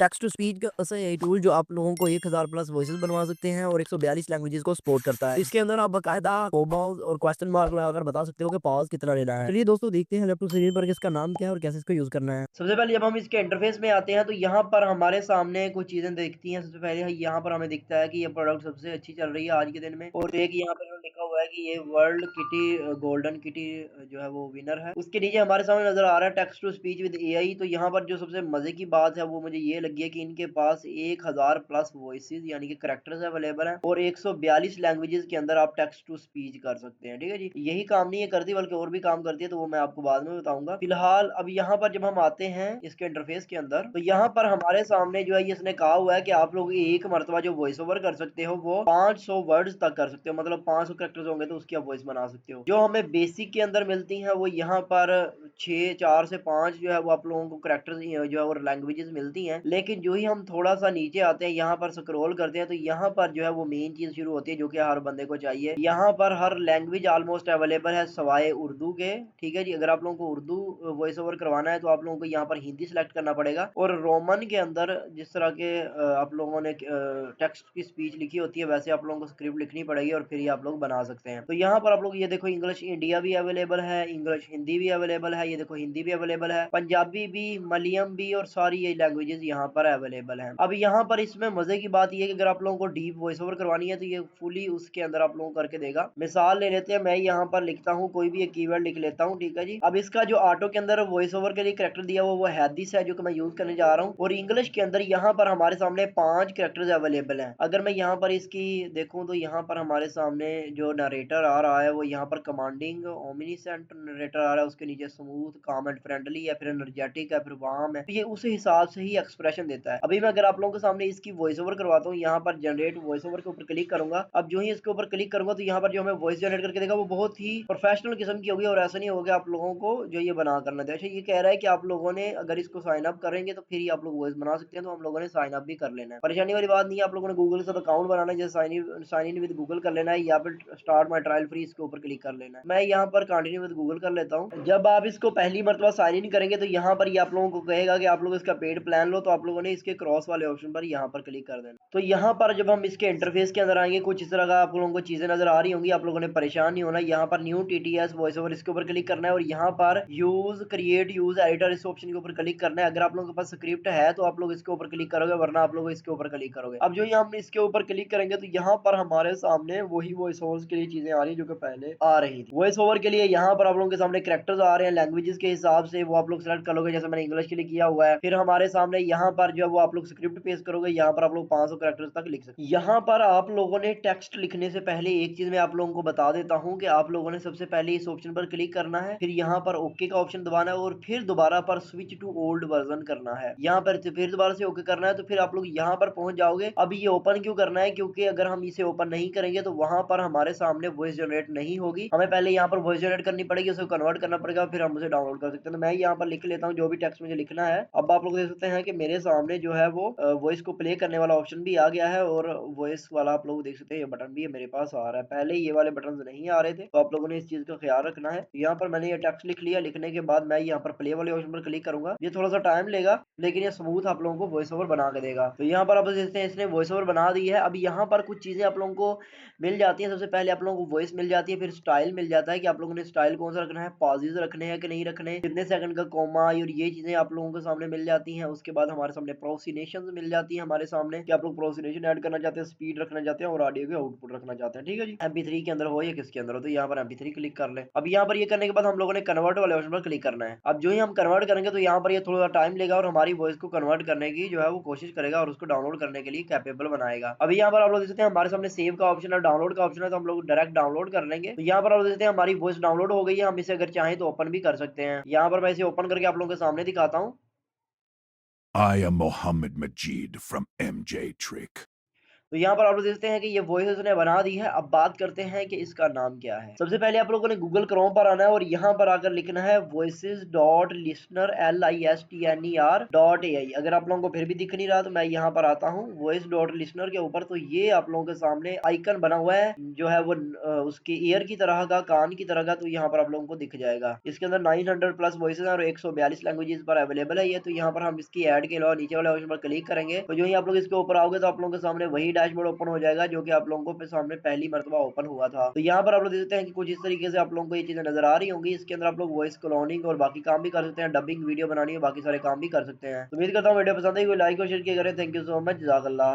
Text to speech का ऐसा AI tool जो आप लोगों को 1000 प्लस वॉइसेस बनवा सकते हैं और 142 लैंग्वेजेस को सपोर्ट करता है। इसके अंदर आप बकायदा कॉमास और क्वेश्चन मार्क लगाकर बता सकते हो कि पॉज कितना लेना है। चलिए दोस्तों देखते हैं लैपटॉप स्क्रीन पर कि इसका नाम क्या है और कैसे इसको यूज करना है। सबसे पहले जब हम इसके इंटरफेस में आते हैं तो यहाँ पर हमारे सामने कुछ चीजें दिखती हैं। सबसे पहले यहाँ पर हमें दिखता है कि ये प्रोडक्ट सबसे अच्छी चल रही है आज के दिन में, और एक यहाँ पर जो लिखा हुआ है कि ये वर्ल्ड किटी गोल्डन किटी जो है वो विनर है। उसके नीचे हमारे सामने नजर आ रहा है text to speech with AI. तो यहाँ पर जो सबसे मजे की बात है वो मुझे ये लगी है कि इनके पास 1000 प्लस वॉइसेस यानी कि करेक्टर्स अवेलेबल हैं और 142 लैंग्वेजेस के अंदर आप टेक्स्ट टू स्पीच कर सकते हैं। ठीक है जी, यही काम नहीं है करती बल्कि और भी काम करती है, तो वो मैं आपको बाद में बताऊंगा। फिलहाल अब यहाँ पर जब हम आते हैं इसके इंटरफेस के अंदर तो यहाँ पर हमारे सामने जो है ये इसने कहा हुआ है कि आप लोग एक मरतबा जो वॉइस ओवर कर सकते हो वो 500 वर्ड्स तक कर सकते हो, मतलब 500 करेक्टर्स होंगे तो उसकी आप वॉइस बना सकते हो। जो हमें बेसिक के अंदर मिलती हैं वो यहाँ पर 4 से 5 जो है वो आप लोगों को करेक्टर्स जो है और लैंग्वेजेस मिलती हैं। लेकिन जो ही हम थोड़ा सा नीचे आते हैं यहाँ पर स्क्रॉल करते हैं तो यहाँ पर जो है वो मेन चीज शुरू होती है जो कि हर बंदे को चाहिए। यहाँ पर हर लैंग्वेज ऑलमोस्ट अवेलेबल है सवाए उर्दू के। ठीक है जी, अगर आप लोगों को उर्दू वॉइस ओवर करवाना है तो आप लोगों को यहाँ पर हिंदी सेलेक्ट करना पड़ेगा, और रोमन के अंदर जिस तरह के आप लोगों ने टेक्स्ट की स्पीच लिखी होती है वैसे आप लोगों को स्क्रिप्ट लिखनी पड़ेगी और फिर ये आप लोग बना सकते हैं। तो यहाँ पर आप लोग ये देखो इंग्लिश इंडिया भी अवेलेबल है, इंग्लिश हिंदी भी अवेलेबल है, ये देखो हिंदी भी अवेलेबल है, पंजाबी भी, मलयालम भी, और सारी ये लैंग्वेजेस यहाँ पर अवेलेबल है। अब यहाँ पर इसमें मजे की बात ये है कि अगर आप लोगों को डीप वॉइस ओवर करवानी है तो ये फुली उसके अंदर आप लोगों को करके देगा। मिसाल ले लेते हैं, मैं यहाँ पर लिखता हूँ कोई भी एक कीवर्ड लिख लेता हूँ। ठीक है जी, अब इसका जो ऑटो के अंदर वॉइस ओवर के लिए करेक्टर दिया हुआ वो हैदिस है जो कि मैं यूज करने जा रहा हूँ, और इंग्लिश के अंदर यहाँ पर हमारे सामने 5 करेक्टर्स अवेलेबल हैं। अगर मैं यहाँ पर इसकी देखूँ तो यहाँ पर हमारे सामने जो नरेटर आ रहा है वो यहाँ पर कमांडिंग ओमिनिसेंट नरेटर आ रहा है, उसके नीचे स्मूथ काम एंड फ्रेंडली है, फिर एनर्जेटिक है, फिर वार्म है। तो ये उस हिसाब से ही एक्सप्रेशन देता है। अभी मैं अगर आप लोगों के सामने इसकी वॉइस ओवर करवाता हूँ, यहाँ पर जनरेट वॉइस ओवर के ऊपर क्लिक करूंगा। अब जो ही इसके ऊपर क्लिक करूंगा तो यहाँ पर जो हमें वॉइस जनरेट करके देगा वो बहुत ही प्रोफेशनल किस्म की होगी, और ऐसा नहीं होगा आप लोगों को जो ये बना करना था। अच्छा, ये कह रहा है कि आप लोगों ने अगर इसको साइन अप करेंगे तो फिर ही आप लोग वॉइस बना सकते हैं, तो हम लोगों ने साइन अप भी कर लेना है। परेशानी वाली बात नहीं है, आप लोगों ने गूगल से अकाउंट बनाना है, जैसे साइन इन विद गूगल कर लेना है, या फिर स्टार्ट माई ट्रायल फ्री इसके ऊपर क्लिक कर लेना है। मैं यहाँ पर कंटिन्यू विद गूगल कर लेता हूँ। जब आप इसको पहली मरतबा साइन इन करेंगे तो यहाँ पर ये आप लोगों को कहेगा कि आप लोग इसका पेड प्लान लो, तो आप लोगों ने इसके क्रॉस वाले ऑप्शन पर यहाँ पर क्लिक कर देना। तो यहाँ पर जब हम इसके इंटरफेस के अंदर आएंगे कुछ इस तरह का आप लोगों को चीजें नजर आ रही होंगी, आप लोगों ने परेशान नहीं होना। यहाँ पर न्यू टीटीएस वॉइस ओवर इसके ऊपर क्लिक करना है, और यहाँ पर यूज क्रिएट यूज एडिटर इस ऑप्शन के ऊपर क्लिक करना है। अगर आप लोगों के पास स्क्रिप्ट है तो आप लोग इसके ऊपर क्लिक करोगे, वरना आप लोग इसके ऊपर क्लिक करोगे। अब जो ही हम इसके ऊपर क्लिक करेंगे तो यहाँ पर हमारे सामने वही वॉइस ओवर के लिए चीजें आ रही है जो कि पहले आ रही थी। वॉइस ओवर के लिए यहाँ पर आप लोगों के सामने कैरेक्टर्स आ रहे हैं लैंग्वेजेस के हिसाब से, वो आप लोग सेलेक्ट कर लोगे, जैसे मैंने इंग्लिश के लिए किया हुआ है। फिर हमारे सामने यहाँ पर जो है वो आप लोग स्क्रिप्ट पेश करोगे, यहाँ पर आप लोग 500 कैरेक्टर्स तक लिख सकते हैं। यहाँ पर आप लोगों ने टेक्स्ट लिखने से पहले एक चीज मैं आप लोगों को बता देता हूँ कि आप लोगों ने सबसे पहले इस ऑप्शन पर क्लिक करना है, फिर यहाँ पर ओके का ऑप्शन दबाना है, और फिर दोबारा पर स्विच टू ओल्ड वर्जन करना है। यहाँ पर फिर दोबारा से ओके करना है, तो फिर आप लोग यहाँ पर पहुंच जाओगे। अब ये ओपन क्यों करना है, क्योंकि अगर हम इसे ओपन नहीं करेंगे तो वहां पर हमारे सामने वॉइस जनरेट नहीं होगी। हमें पहले यहाँ पर वॉइस जनरेट करनी पड़ेगी, उसे कन्वर्ट करना पड़ेगा, फिर हम उसे डाउनलोड कर सकते हैं। तो मैं यहाँ पर लिख लेता हूँ जो भी टेक्स्ट मुझे लिखना है। अब आप लोग देख सकते हैं कि मेरे सामने जो है वो वॉइस को प्ले करने वाला ऑप्शन भी आ गया है, और वॉइस वाला आप लोग देख सकते हैं ये बटन भी है मेरे पास आ रहा है। पहले ये वाले बटन नहीं आ रहे थे, तो आप लोगों ने इस चीज का ख्याल रखना है। यहाँ पर मैंने ये टेक्स्ट लिख लिया, लिखने के बाद मैं यहाँ पर प्ले वाले ऑप्शन पर क्लिक करूंगा। ये थोड़ा सा टाइम लेगा लेकिन ये स्मूथ आप लोगों को वॉइस ओवर बना के देगा। तो यहाँ पर आप देखते हैं इसने वॉइस ओवर बना दी है। अब यहाँ पर कुछ चीजें आप लोगों को मिल जाती है। सबसे पहले आप लोगों को वॉइस मिल जाती है, फिर स्टाइल मिल जाता है कि आप लोगों ने स्टाइल कौन सा रखना है, पॉजेज रखने हैं कि नहीं रखने, कितने सेकंड का कॉमा, और ये चीजें आप लोगों के सामने मिल जाती हैं। उसके बाद हमारे सामने प्रोसिनेशन मिल जाती है हमारे सामने कि आप लोग प्रोसिनेशन ऐड करना चाहते हैं, स्पीड रखना चाहते हैं, और ऑडियो के आउटपुट रखना चाहते हैं। ठीक है जी, MP3 के अंदर हो या किसके अंदर हो, तो यहाँ पर MP3 क्लिक कर ले। अब यहाँ पर ये करने के बाद हम लोगों ने कन्वर्ट वाले ऑप्शन पर क्लिक करना है। अब जो ही हम कन्वर्ट करेंगे तो यहाँ पर ये थोड़ा टाइम लेगा और हमारी वॉइस को कन्वर्ट करने की जो है वो कोशिश करेगा और उसको डाउनलोड करने के लिए कैपेबल बनाएगा। अभी यहाँ पर आप लोग देख सकते हैं हमारे सामने सेव का ऑप्शन है, डाउनलोड का ऑप्शन है, तो हम लोग डायरेक्ट डाउनलोड कर लेंगे। तो यहाँ पर आप लोग देख सकते हैं हमारी वॉइस डाउनलोड हो गई है। हम इसे अगर चाहें तो ओपन भी कर सकते हैं। यहाँ पर मैं इसे ओपन करके आप लोगों के सामने दिखाता हूँ। I am Mohammed Majid from MJ Trick. तो यहाँ पर आप लोग देखते हैं कि ये वॉइस उसने बना दी है। अब बात करते हैं कि इसका नाम क्या है। सबसे पहले आप लोगों ने गूगल क्रोम पर आना है और यहाँ पर आकर लिखना है voices.listener listener.ai। अगर आप लोगों को फिर भी दिख नहीं रहा तो मैं यहाँ पर आता हूँ voice.listener के ऊपर, तो ये आप लोगों के सामने आइकन बना हुआ है जो है वो उसके ईयर की तरह का, कान की तरह का। तो यहाँ पर आप लोगों को दिख जाएगा। इसके अंदर 900 प्लस वॉइसेस और 142 लैंग्वेजेस पर अवेलेबल है ये। तो यहाँ पर हम इसकी ऐड के अलावा नीचे वाले ऑप्शन पर क्लिक करेंगे तो जो ही आप लोग इसके ऊपर आओगे तो आप लोगों के सामने वही डैशबोर्ड ओपन हो जाएगा जो कि आप लोगों को सामने पहली मर्तबा ओपन हुआ था। तो यहाँ पर आप लोग देख सकते हैं कि कुछ इस तरीके से आप लोगों को ये चीजें नजर आ रही होंगी। इसके अंदर आप लोग वॉइस क्लोनिंग और बाकी काम भी कर सकते हैं, डबिंग वीडियो बनानी है, बाकी सारे काम भी कर सकते हैं। तो उम्मीद करता हूँ वीडियो पसंद आई, कोई लाइक और शेयर किया करें। थैंक यू सो मच, जज़ाकल्लाह।